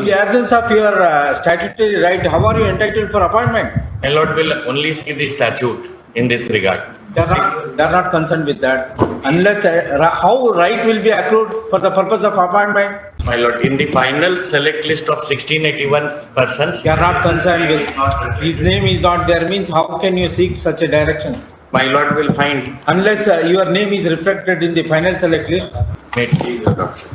In the absence of your statutory right, how are you entitled for appointment? My lord will only see the statute in this regard. They are not concerned with that. Unless, how right will be accrued for the purpose of appointment? My lord, in the final select list of 1681 persons, They are not concerned with, his name is not there, means how can you seek such a direction? my lord will find. Unless your name is reflected in the final select list. May it please your lordship.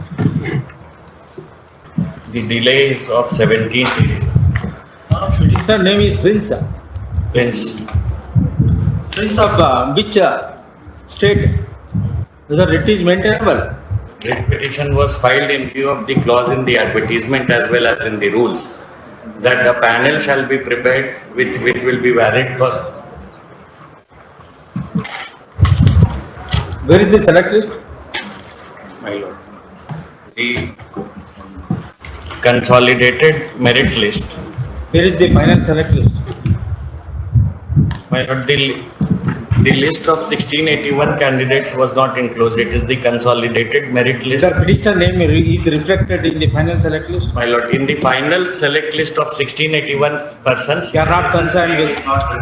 The delay is of 17 days. The name is Prince. Prince, Prince of which state? Whether it is maintainable? writ petition was filed in view of the clause in the advertisement as well as in the rules that a panel shall be prepared which will be valid for. Where is the select list? My lord, the consolidated merit list. Where is the final select list? My lord, the list of 1681 candidates was not enclosed. It is the consolidated merit list. The petitioner name is reflected in the final select list. My lord, in the final select list of 1681 persons, You are not concerned with,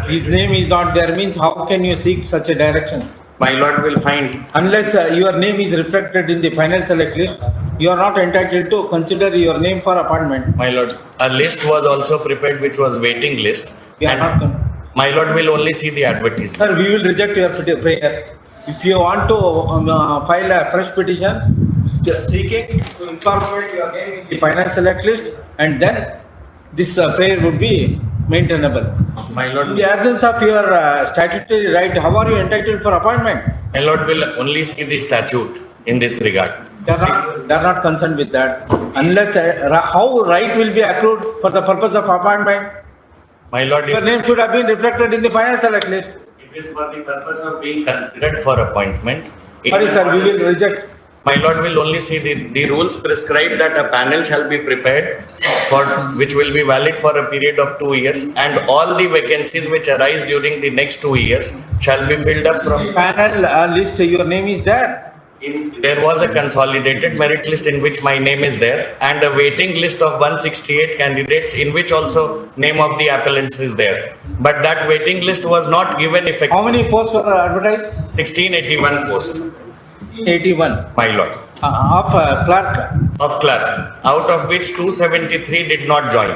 his name is not there, means how can you seek such a direction? my lord will find. Unless your name is reflected in the final select list, you are not entitled to consider your name for appointment. My lord, a list was also prepared which was waiting list. You are And not my lord will only see the advertisement. Sir, we will reject your prayer. If you want to file a fresh petition, seeking to incorporate your name in the final select list, and then this prayer would be maintainable. My In lord, the absence of your statutory right, how are you entitled for appointment? my lord will only see the statute in this regard. They are not concerned with that. Unless, how right will be accrued for the purpose of appointment? My lord, Your name should have been reflected in the final select list. it is for the purpose of being considered for appointment. Sorry sir, we will reject. My lord will only see the rules prescribe that a panel shall be prepared for which will be valid for a period of 2 years, and all the vacancies which arise during the next 2 years shall be filled up from. Panel list, your name is there. There was a consolidated merit list in which my name is there, and a waiting list of 168 candidates in which also name of the appellants is there. But that waiting list was not given effect. How many posts were advertised? 1681 posts, 81. my lord, Of clerk. of clerk, out of which 273 did not join.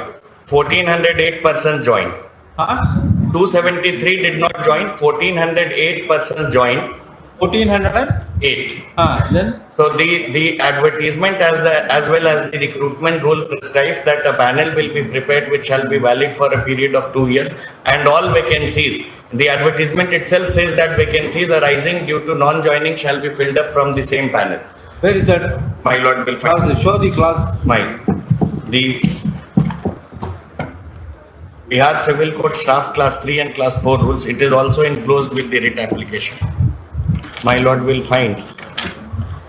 1408 persons joined. 273 did not join, 1408 persons joined. 1408. 8. Then So the advertisement as well as the recruitment rule prescribes that a panel will be prepared which shall be valid for a period of 2 years, and all vacancies. The advertisement itself says that vacancies arising due to non-joining shall be filled up from the same panel. where is that? My lord will find. Clause, show the clause. The Bihar Civil Code Staff Class 3 and Class 4 rules, it is also enclosed with the writ application. My lord will find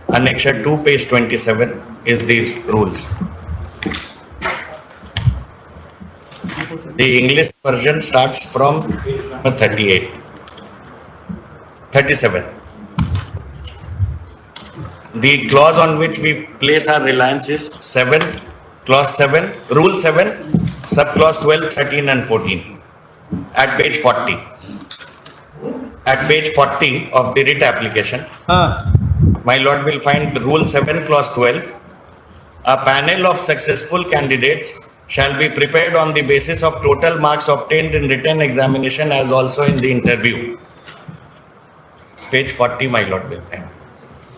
Annexure 2, page 27 is the rules. The English version starts from 37. The clause on which we place our reliance is 7, clause 7, rule 7, subclause 12, 13 and 14 at page 40. At page 40 of the writ application, my lord will find rule 7, clause 12. A panel of successful candidates shall be prepared on the basis of total marks obtained in written examination as also in the interview. Page 40, my lord will find.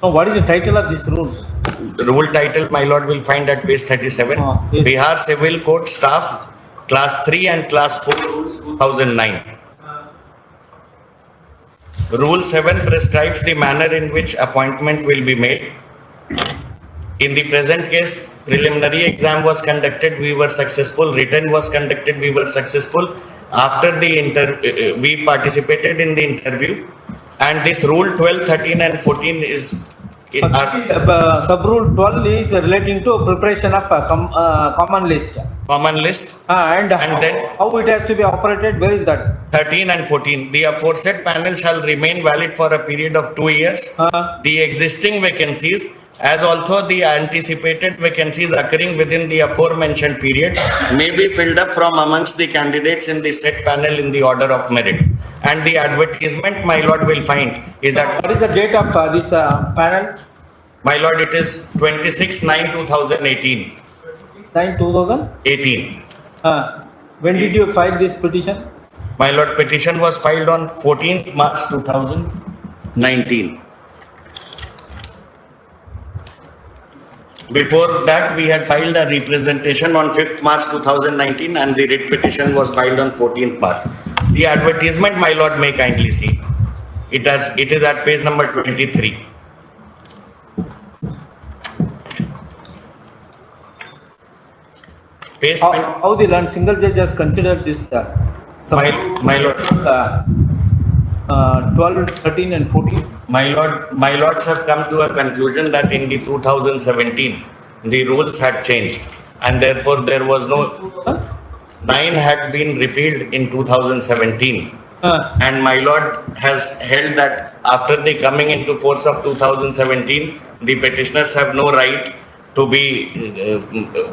Now, what is the title of this rule? The rule title, my lord will find at page 37. Yes. Bihar Civil Code Staff, Class 3 and Class 4, Rules 2009. Rule 7 prescribes the manner in which appointment will be made. In the present case, preliminary exam was conducted, we were successful. Written was conducted, we were successful. After the we participated in the interview, and this rule 12, 13 and 14 is Sub-rule 12 is relating to preparation of common list. common list. And then how it has to be operated, where is that? 13 and 14. The aforesaid panel shall remain valid for a period of 2 years. The existing vacancies as also the anticipated vacancies occurring within the aforementioned period may be filled up from amongst the candidates in the said panel in the order of merit. And the advertisement, my lord, will find is that, What is the date of this panel? my lord, it is 26/9/2018. 9/2000? 18. When did you file this petition? My lord, petition was filed on 14th March 2019. Before that, we had filed a representation on 5th March 2019 and the writ petition was filed on 14th March. The advertisement, my lord, may kindly see. It is at page number 23. Page How the land single judge has considered this? my lord. 12, 13 and 14? My lords have come to a conclusion that in the 2017, the rules had changed and therefore there was no, 9 had been repealed in 2017. And my lord has held that after the coming into force of 2017, the petitioners have no right to be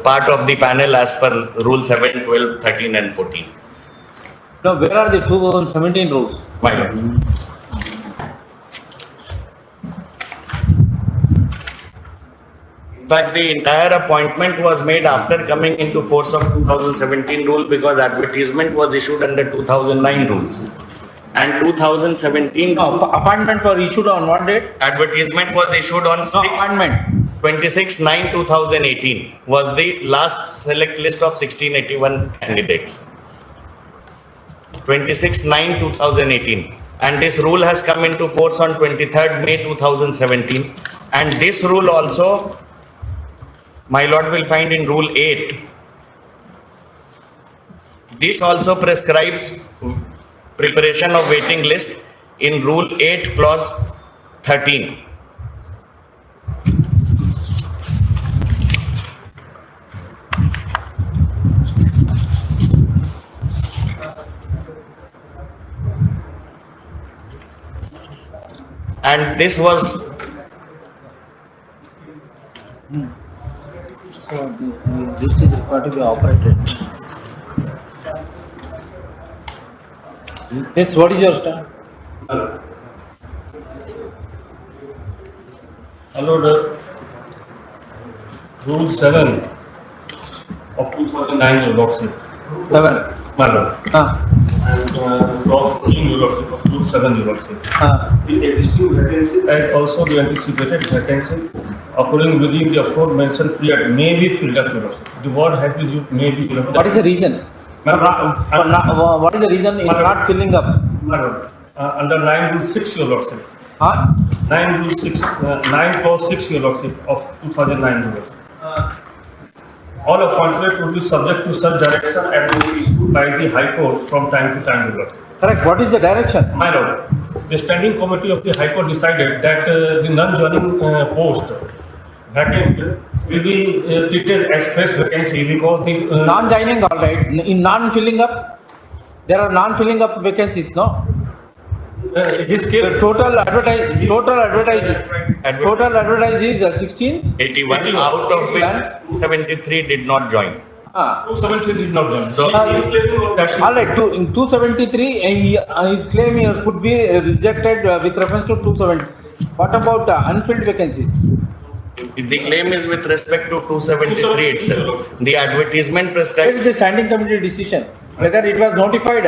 part of the panel as per Rule 7, 12, 13 and 14. Now, where are the 2017 rules? My lord. In fact, the entire appointment was made after coming into force of 2017 rule because advertisement was issued under 2009 rules. And 2017 Appointment were issued on what date? advertisement was issued on No, appointment. 26/9/2018 was the last select list of 1681 candidates. 26/9/2018, and this rule has come into force on 23rd May 2017, and this rule also, my lord, will find in Rule 8. This also prescribes preparation of waiting list in Rule 8 clause 13. And this was, So the list is required to be operated. Yes, what is your stand? Allowed Rule 7 of 2009, Your Lordship. 7. Madam. And Clause 14, Your Lordship, of Rule 7, Your Lordship. The existing vacancy and also the anticipated vacancy occurring within the aforementioned period may be filled up, Your Lordship. The word has been used, may be. What is the reason? What is the reason in not filling up? Madam, under 9 Rule 6, Your Lordship. 9 Rule 6, 9 Clause 6, Your Lordship, of 2009, Your Lordship. All appointments would be subject to such direction and will be issued by the High Court from time to time, Your Lordship. Correct. What is the direction? My Lord, the standing committee of the High Court decided that the non-joining post vacant will be treated as fresh vacancy because the Non-joining, all right. In non-filling up, there are non-filling up vacancies, no? his case Total advertise is 16. 81, out of which 273 did not join. 270 did not join. So- He is claiming that All right, in 273, his claim could be rejected with reference to 270. What about unfilled vacancies? The claim is with respect to 273 itself. The advertisement Where prescribes, is the standing committee decision? Whether it was notified?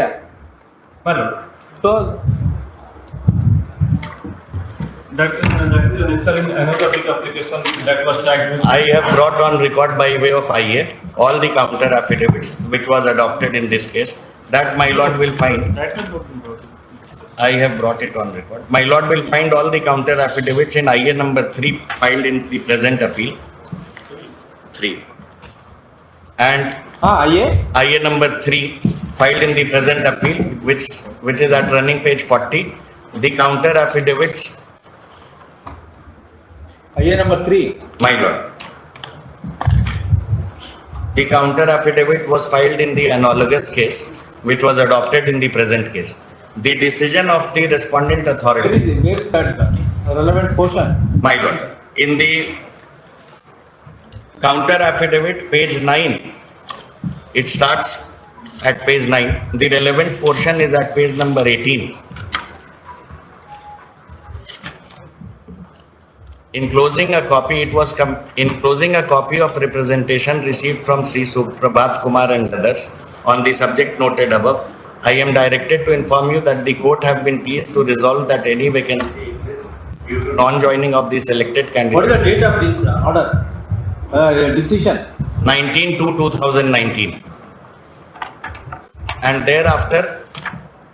My Lord, So, that is another big application that was tagged with. I have brought on record by way of IA all the counter affidavits which was adopted in this case. That my lord will find. That has not been brought. I have brought it on record. My lord will find all the counter affidavits in IA number 3 filed in the present appeal. 3. And IA number 3 filed in the present appeal, which is at running page 40. The counter affidavits, IA number 3. my lord. The counter affidavit was filed in the analogous case, which was adopted in the present case. The decision of the respondent authority, Where is that relevant portion? my lord, in the Counter affidavit, page 9. It starts at page 9. The relevant portion is at page number 18. Enclosing a copy, enclosing a copy of representation received from Sri Suprabhat Kumar and others on the subject noted above. I am directed to inform you that the court have been pleased to resolve that any vacancy exists due to non-joining of the selected candidate. What is the date of this order? Decision? 19/2/2019. And thereafter,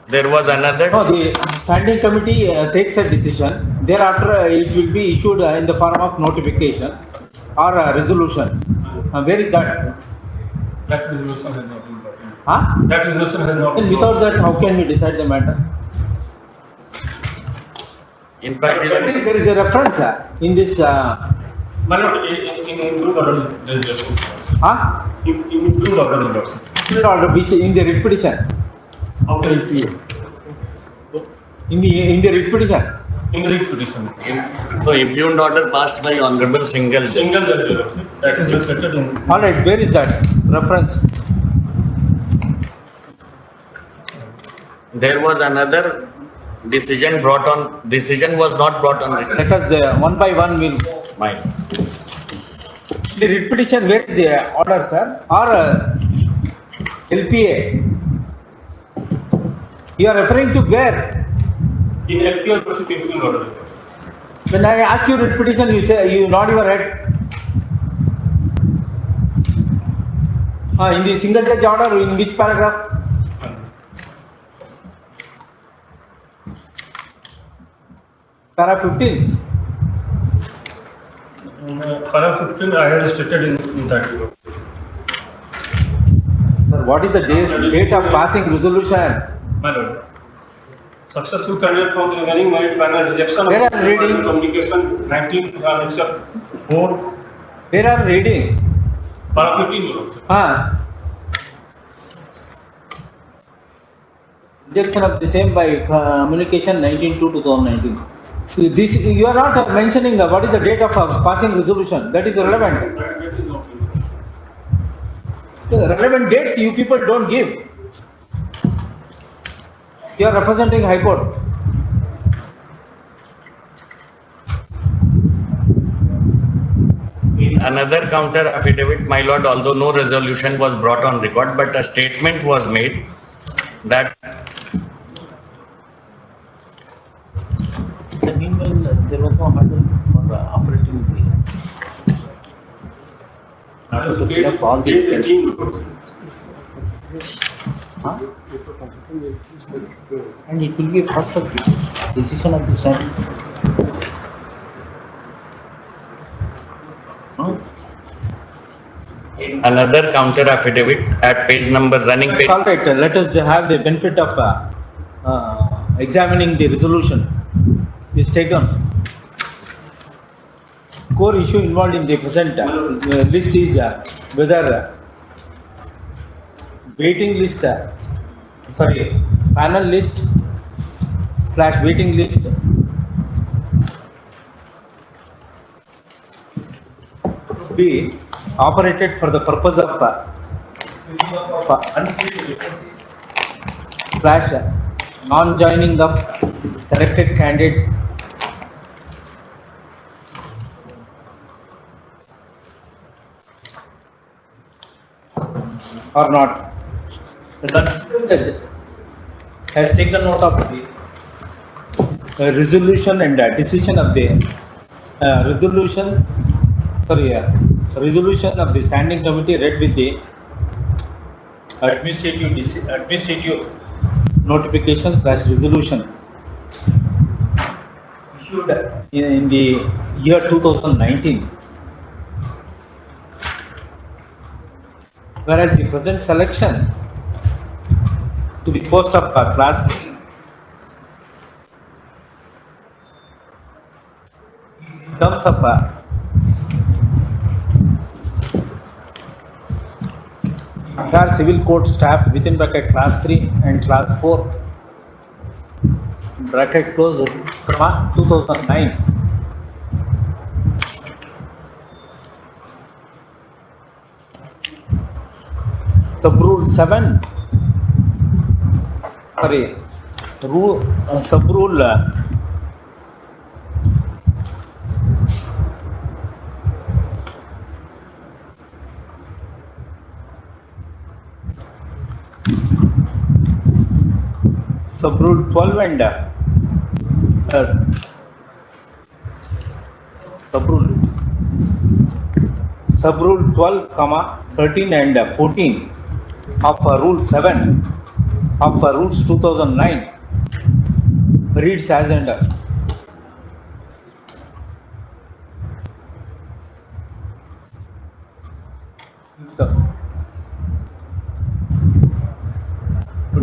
there was another. No, the standing committee takes a decision. Thereafter, it will be issued in the form of notification or a resolution. Where is that? That resolution has not been gotten. Huh? That resolution has not Then been without gotten. that, how can we decide the matter? In fact, There is a reference in this. My lord, in improved order, there is a reference. Huh? In improved order, my lord, sir. Order which in the writ petition. After review. In the writ petition. In the writ petition. so impugned order passed by Honorable Single Judge. Single judge, your lord, sir. That is reflected in. All right, where is that reference? There was another decision brought on. Decision was not brought on. Let us one by one will. Mine. The writ petition, where is the order, sir? Or LPA? You are referring to where? In LPR versus improved order, your lord, sir. When I ask you writ petition, you say you nod your head. In the single judge order, in which paragraph? Para 15. Para 15, I had stated in that, your lord. Sir, what is the date of passing resolution? My lord. Successful candidate from the remaining merit panel rejection of Where are reading? communication 19 except 4 Where are reading? para 15, your lord, sir. Rejection of the same by communication 19/2/2019. This you are not mentioning what is the date of passing resolution. That is relevant. That is not in. The relevant dates you people don't give. You are representing High Court. In another counter affidavit, my lord, although no resolution was brought on record, but a statement was made that Meanwhile, there was no hurdle for operating to fill up all the vacancies. Huh? And it will be first of the decision of the standing. another counter affidavit at page number running page. All right, let us have the benefit of examining the resolution. Is taken. Core issue involved in the present list is whether waiting list, panel list / waiting list be operated for the purpose of unfilled vacancies / non-joining of selected candidates or not. The judge has taken note of the resolution and decision of the resolution of the standing committee read with the administrative notification / resolution issued in the year 2019. Whereas the present selection to the post of class 3 in terms of entire civil court staff within bracket class 3 and class 4 bracket close from 2009. sub-rule 7, sorry, rule, sub-rule sub-rule 12 and sub-rule 12, 13 and 14 of rule 7 of rules 2009 reads as under.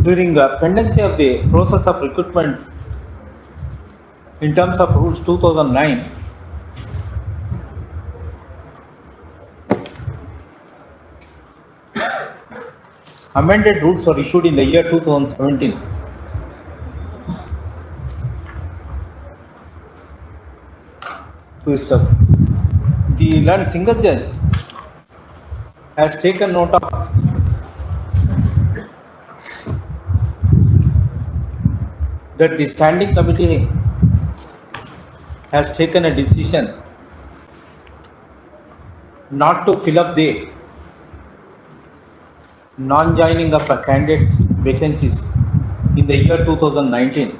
During the pendency of the process of recruitment in terms of rules 2009, amended rules were issued in the year 2017. Twist up. The learned single judge has taken note of that the standing committee has taken a decision not to fill up the non-joining of a candidate's vacancies in the year 2019.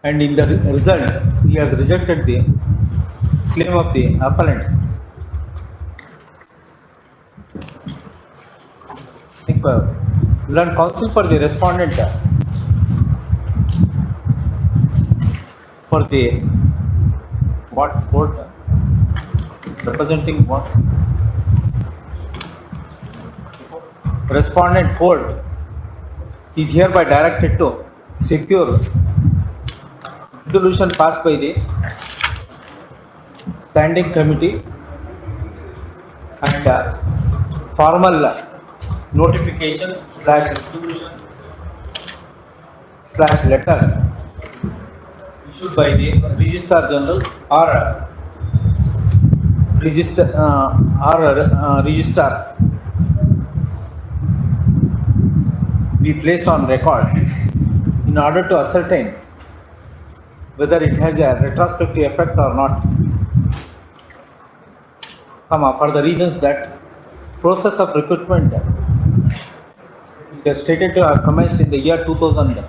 And in the result, he has rejected the claim of the appellants. Learn counsel for the respondent for the what court representing what respondent court is hereby directed to secure resolution passed by the standing committee and formal notification / resolution / letter issued by the Registrar General or Registrar be placed on record in order to ascertain whether it has a retrospective effect or not. For the reasons that process of recruitment is stated to have commenced in the year 2000.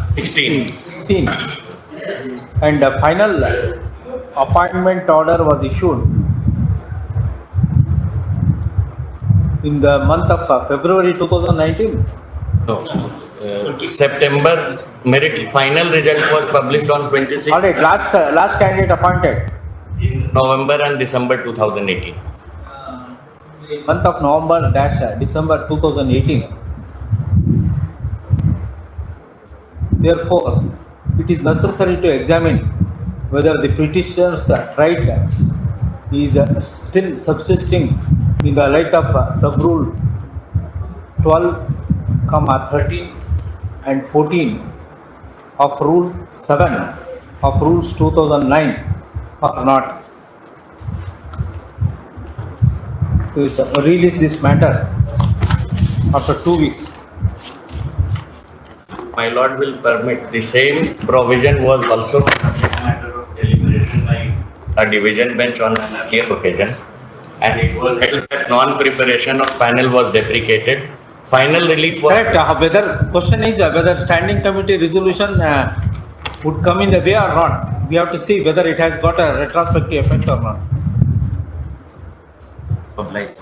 16. And the final appointment order was issued in the month of February 2019. No, September. Merit final result was published on 26. All right, last candidate appointed in November and December 2018. Month of November - December 2018. Therefore, it is necessary to examine whether the petitioner's right is still subsisting in the light of sub-rule 12, 13 and 14 of Rule 7 of Rules 2009 or not. To release this matter after 2 weeks. My Lord will permit. The same provision was also matter of deliberation by a division bench on an earlier occasion, and it was held that non-preparation of panel was deprecated. Final relief was... Correct. Whether question is whether standing committee resolution would come in the way or not. We have to see whether it has got a retrospective effect or not. Like